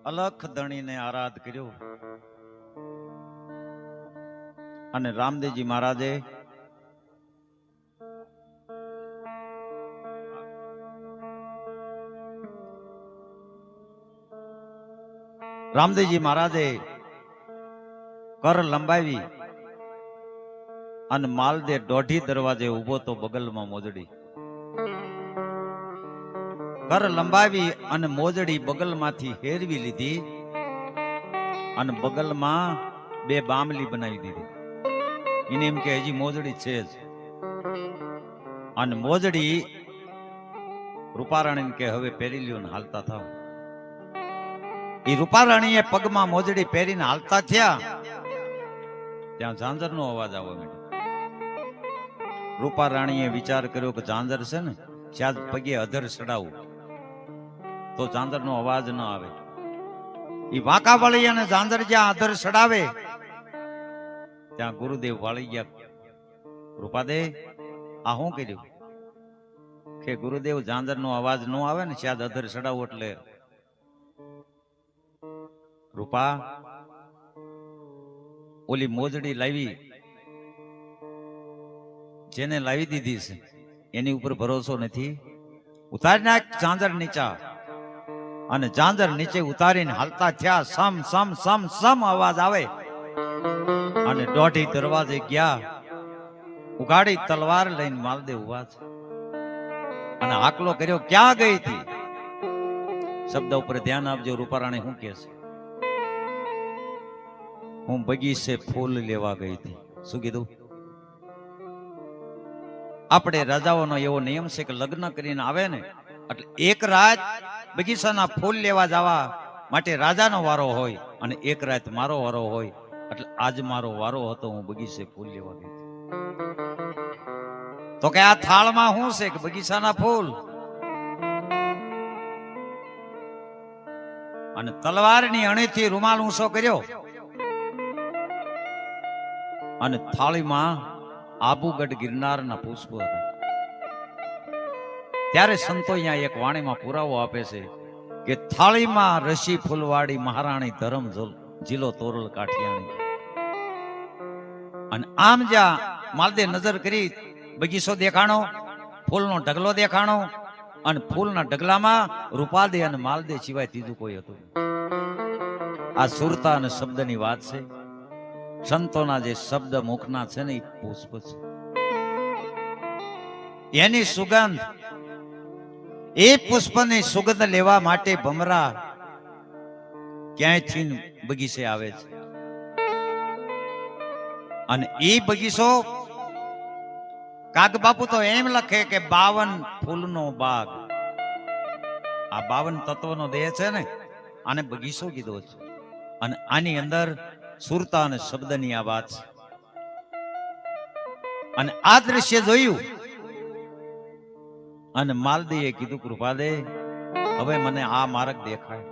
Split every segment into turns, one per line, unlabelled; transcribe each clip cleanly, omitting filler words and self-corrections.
અલખ ધણીને આરાધ કર્યો અને રામદેવજી મહારાજે કર લંબાવી અને માલદે દોઢી દરવાજે ઉભો તો બગલમાં મોજડી. કર લંબાવી અને મોજડી બગલમાંથી હેરવી લીધી અને બગલમાં બે બામલી બનાવી દીધી. એને એમ કે હજી મોજડી છે જ. અને મોજડી રૂપારાણી કે હવે પહેરી લ્યો ને હાલતા થાવ. એ રૂપારાણીએ પગમાં મોજડી પહેરીને હાલતા થયા ત્યાં ઝાંઝરનો અવાજ આવવા માંડ્યો. રૂપારાણીએ વિચાર કર્યો કે ઝાંઝર છે ને જ્યાં પગે અધર ચડાવું તો ઝાંઝરનો અવાજ ન આવે. એ વાંકા વળી અને ઝાંઝર જ્યાં અધર ચડાવે ત્યાં ગુરુદેવ વાળી ગયા. રૂપાદે આ શું કર્યું કે ગુરુદેવ ઝાંઝરનો અવાજ ન આવે ને જ્યાં અધર ચડાવું એટલે. રૂપા ઓલી મોજડી લાવી જેને લાવી દીધી છે એની ઉપર ભરોસો નથી. ઉતારી નાખ ઝાંઝર નીચા. અને ઝાંઝર નીચે ઉતારીને હાલતા થયા. સમ સમ સમ સમ અવાજ આવે અને દોઢી દરવાજે ગયા. ઉગાડી તલવાર લઈને માલદેવ ઉભા છે અને હાકલો કર્યો ક્યાં ગઈ હતી. શબ્દ ઉપર ધ્યાન આપજો. રૂપારાણી શું કહે છે? હું બગીચે ફૂલ લેવા ગઈ હતી. શું કીધું? આપણે રાજાઓનો એવો નિયમ છે કે લગ્ન કરીને આવે ને એટલે એક રાત બગીચાના ફૂલ લેવા જવા માટે રાજાનો વારો હોય અને એક રાત મારો વારો હોય. એટલે આજ મારો વારો હતો. હું બગીચે ફૂલ લેવા ગઈ હતી. તો કે આ થાળમાં શું છે કે બગીચાના ફૂલ. અને તલવારની અણીથી રૂમાલ ઊંચો કર્યો અને થાળીમાં આબુગઢ ગિરનારના પુષ્પ હતા. ત્યારે સંતો અહીંયા એક વાણીમાં પુરાવો આપે છે કે થાળીમાં રસી ફૂલવાડી મહારાણી ધરમ જીલો તોરલ કાઠિયાણી. અને આમ જ્યાં માલદે નજર કરી બગીચો દેખાણો, ફૂલનો ઢગલો દેખાણો અને ફૂલના ઢગલામાં રૂપાદે અને માલદે સિવાય ત્રીજું કોઈ હતું. આ સુરતા અને શબ્દની વાત છે. સંતોના જે શબ્દ મુખના છે ને એ પુષ્પ છે. એની સુગંધ, એ પુષ્પની સુગંધ લેવા માટે ભમરા ક્યાંયથી બગીચે આવે છે. અને એ બગીચો કાગબાપુ તો એમ લખે કે 52 ફૂલનો બાગ. આ 52 તત્વનો દેહ છે ને આને બગીચો કીધો છે. અને આની અંદર સુરતા અને શબ્દની આ વાત છે. અને આ દ્રશ્ય જોયું અને માલદીએ કીધું કૃપાદે હવે મને આ માર્ગ દેખાય.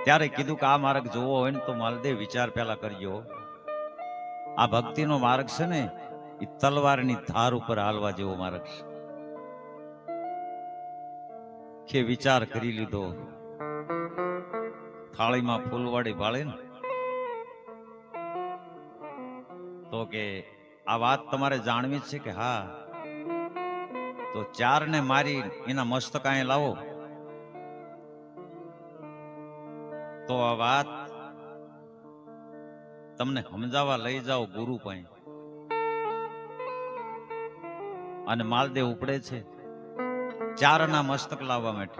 ત્યારે કીધું કે આ માર્ગ જોવો હોય ને તો માલદેવ વિચાર પેલા કરજો. આ ભક્તિનો માર્ગ છે ને એ તલવારની ધાર ઉપર હાલવા જેવો માર્ગ છે. કે વિચાર કરી લીધો. થાળીમાં ફૂલવાડી ભાળે ને તો કે આ વાત તમારે જાણવી છે કે હા તો 4 ને મારી એના મસ્તક અહીં લાવો તો આ વાત તમને સમજાવવા લઈ જાઓ ગુરુ પાસે. અને માલદેવ ઉપડે છે 4 ના મસ્તક લાવવા માટે.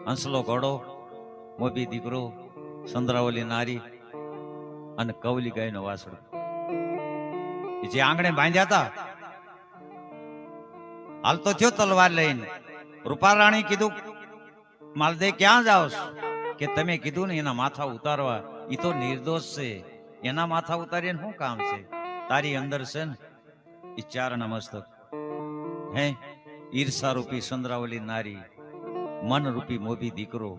હંસલો ઘોડો, મોભી દીકરો, સંદ્રાવલી નારી અને કવલી ગાયનો વાસડો જે આંગણે બાંધ્યા હતા. હાલ તો થયો તલવાર લઈને. રૂપારાણી કીધું માલદેવ ક્યાં જાઓ છો? કે તમે કીધું ને એના માથા ઉતારવા. એ તો નિર્દોષ છે, એના માથા ઉતારીને શું કામ છે? તારી અંદર છે ને એ 4 ના મસ્તક. હે ઈર્ષા રૂપી સંદ્રાવલી નારી, મન રૂપી મોભી દીકરો,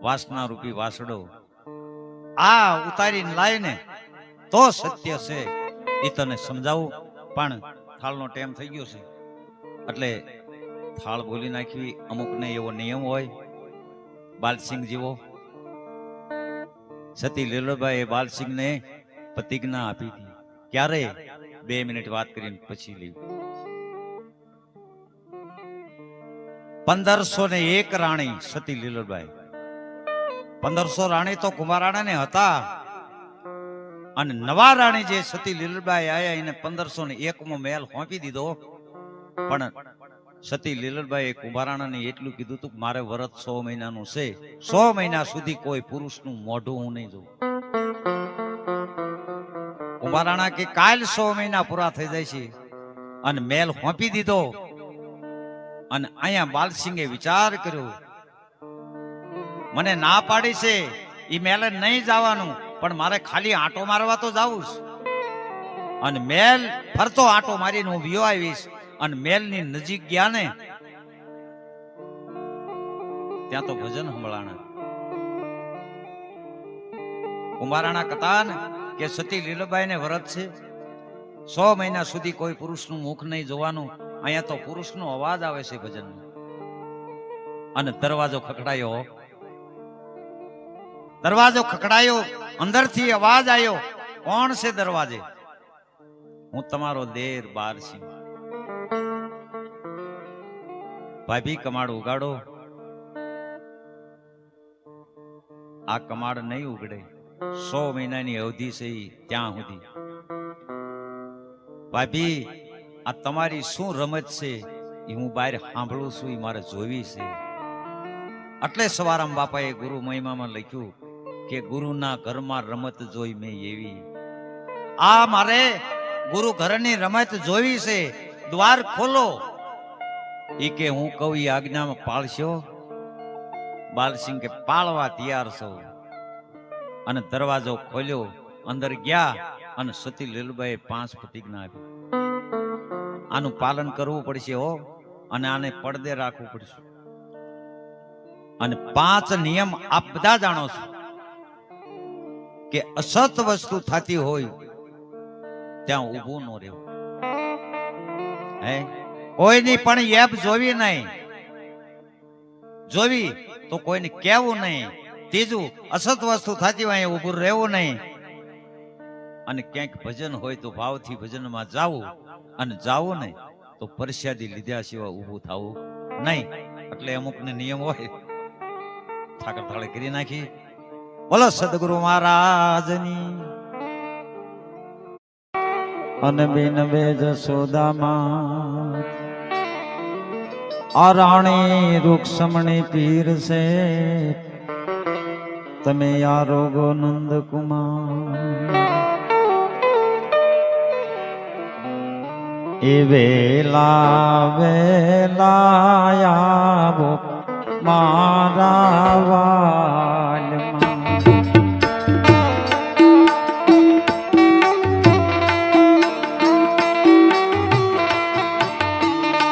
વાસના રૂપી વાસડો, આ ઉતારીને લાવીને તો સત્ય છે. એ તને સમજાવું પણ થાળનો ટાઈમ થઈ ગયો છે એટલે થાળ બોલી નાખવી અમુકને એવો નિયમ હોય બાલસિંહ જેવો. સતી લીલોબાઈએ બાલસિંહને પ્રતિજ્ઞા આપી હતી. ક્યારે? 2 મિનિટ વાત કરીને પછી લઈ. 1501 રાણી સતી લીલોબાઈ. 1500 રાણી તો કુંભારાણાને હતા અને નવા રાણી જે સતી લીલોબાઈ આયા એને 1501 મહેલ સોંપી દીધો. પણ સતી લીલોબાઈએ કુંભારાણાને એટલું કીધું હતું કે મારે વ્રત 100 મહિનાનું છે, 100 મહિના સુધી કોઈ પુરુષનું મોઢું હું નહીં જોઉં. કુંભારાણા કે કાલ 100 મહિના પૂરા થઈ જાય છે અને મહેલ સોંપી દીધો. અને અહીંયા બાલસિંહે વિચાર કર્યો, મને ના પાડી છે એ મહેલ નહીં જવાનું, પણ મારે ખાલી આંટો મારવા તો જાવું છે. અને મહેલ ફરતો આંટો મારીને હું વિયો આવીશ. અને મહેલની નજીક ગયા ને ત્યાં તો ભજન સંભળાણા. કુંભારાણા કથા ને કે સતી લીલોબાઈ ને વ્રત છે, 100 મહિના સુધી કોઈ પુરુષનું મુખ નહીં જોવાનું. અહીંયા તો પુરુષનો અવાજ આવે છે ભજનમાં. અને દરવાજો ખખડાયો, દરવાજો ખખડાયો, અંદરથી અવાજ આવ્યો. કોણ છે દરવાજે? હું તમારો દેર બાલસિંહ. ભાભી કમાડ ઉગાડો. આ કમાડ નહીં ઉગડે, 100 મહિનાની અવધિ છે ત્યાં સુધી. ભાભી આ તમારી શું રમત છે એ હું બહાર સાંભળું છું, એ મારે જોવી છે. એટલે સવારામ બાપાએ ગુરુ મહિમામાં લખ્યું કે ગુરુના ઘરમાં રમત જોઈ મેં એવી. આ મારે ગુરુ ઘરની રમત જોવી છે, દ્વાર ખોલો. ઈ કે હું કહું ઈ આજ્ઞામાં પાળશો? બાલસિંહ કે પાળવા તૈયાર છો. અને દરવાજો ખોલ્યો, અંદર ગયા અને સતી લીલોબાઈએ 5 પ્રતિજ્ઞા આપી. આનું પાલન કરવું પડશે હો, અને આને પડદે રાખવું પડશે. અને 5 નિયમ આપ બધા જાણો છો કે અસત વસ્તુ થતી હોય ત્યાં ઊભું ન રહેવું. હે કોઈની પણ એપ જોવી નહીં, જોવી તો કોઈને કહેવું નહીં. ત્રીજું, અસત વસ્તુ થતી હોય ઊભું રહેવું નહીં. અને ક્યાંક ભજન હોય તો ભાવથી ભજનમાં જાવું, અને જાવું નહીં તો પરસ્યાદી લીધા સિવાય ઊભું થવું નહીં. એટલે અમુકને નિયમ હોય, ઠાકર થાળે કરી નાખી. બોલો સદગુરુ મહારાજની. અને બિન બે જશોદામાં આ રાણી રૂક્ષમણી પીર છે, તમે યારો ગો નંદ કુમાર. એ વેલા વેલા આવો મારા વાલમાં.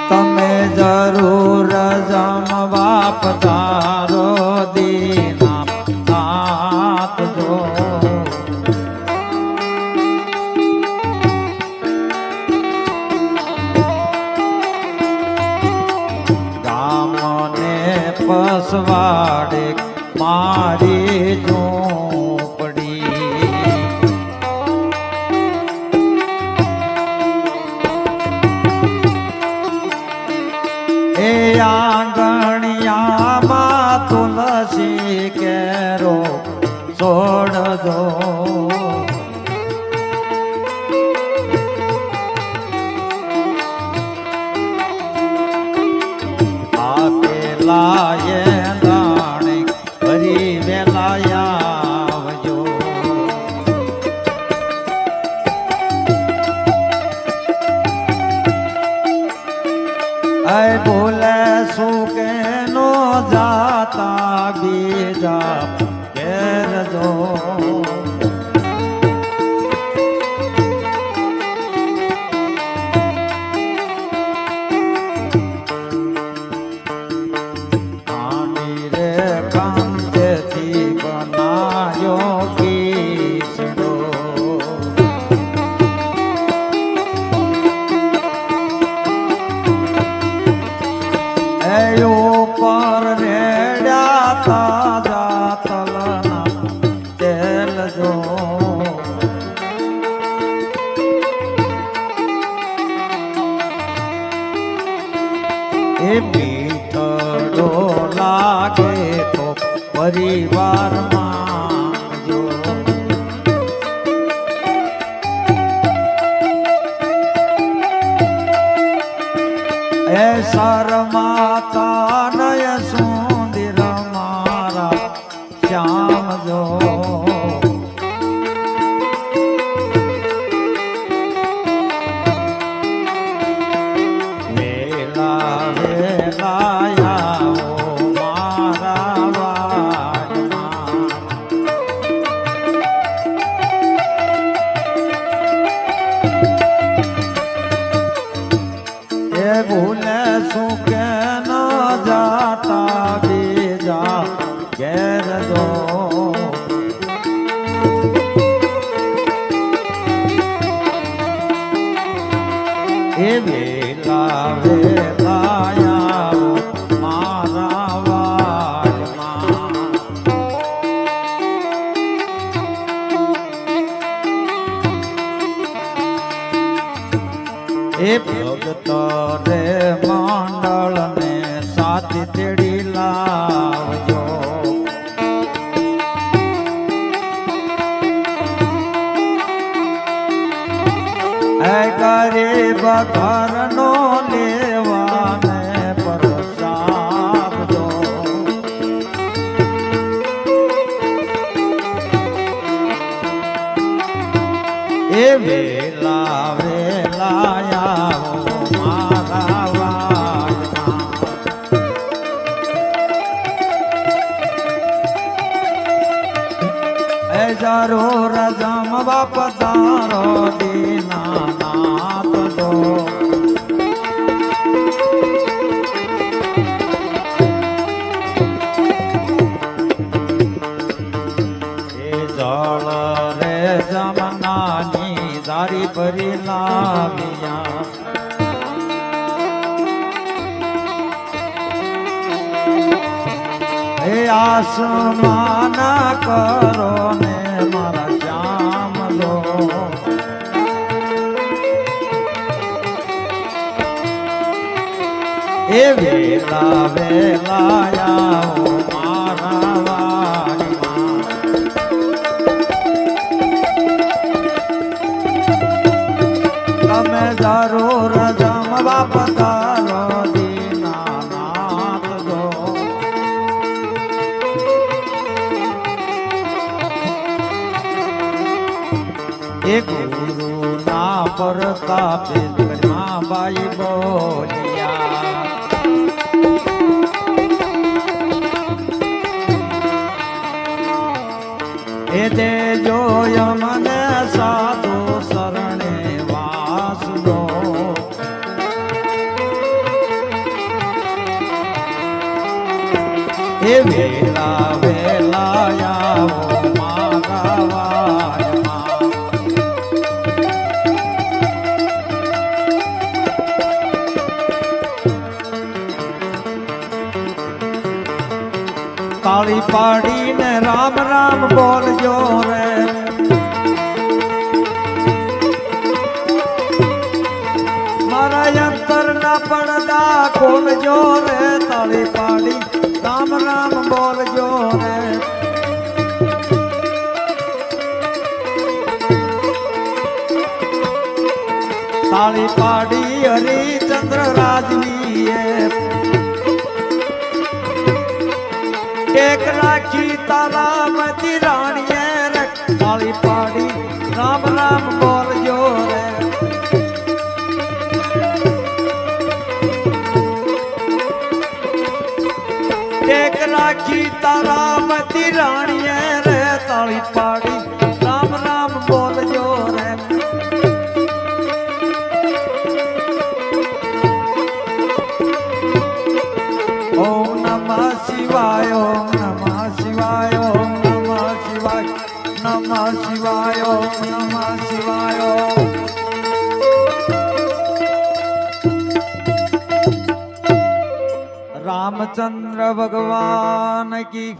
તમે જરૂર જમવા પધારો દીના નાથ જો. ગામને પસવાડે મારી ઝૂંપડી. એ આંગણિયામાં તુલસી કેરો છોડજો. આપેલા એ દાણે ફરી વેલા આવજો. ऐ बोले सुके नो जाता बीजा केर जो. आनी रे कांते थी बनायो कीसड़ो. એ મીઠડો લાગે તો પરિવારમાં જો એ શરમાતા નય સુંદર મારા શ્યામ જો ભૂલે શું કે ન જાતા બીજા ઘેર જો એ વેલા વેલા મારા વાડમાં એ ભગત રે મંડળ ને સાથી તેડી લાવજો એ ગરીબ ઘરનો લેવાને પરસાવજો એ વેલા વેલા મારા વાડમાં એ જરૂર જમવા પધારો દીનાનાથ જો એ જળ રે જમનાની દારી ભરી લાવ્યા હે આસમાન કરો ને મારા શ્યામ લો એ વેલા વેલા આવો મારા વાડીમાં તમે જરૂર જમવા પધારો દીનાનાથ જો એ ગુરુ ના પ્રતાપે બાઈ બોલિયા એ દેજો યમને સાધુ શરણે વાસ દો એ વેલા વેલા આવો મારા વાડમાં તાળી પાડીને રામ રામ બોલજો રે મારા અંતર ના પડદા ખોલજો રે તાળી પાડી રામ રામ બોલજો રે તાળી પાડી હરિચંદ્ર રાજવીએ ટેક રાખી તારા મતી રાણીએ રે તાળી પાડી રામ રામ બોલજો રે ટેક રાખી તારા મતી રાણીએ રે તાળી પાડી રામ રામ બોલજો રે ઓમ નમઃ શિવાય ઓમ નમઃ શિવાય ઓમ નમઃ શિવાય નમઃ શિવાય ઓમ નમઃ શિવાય રામચંદ્ર ભગવાન કી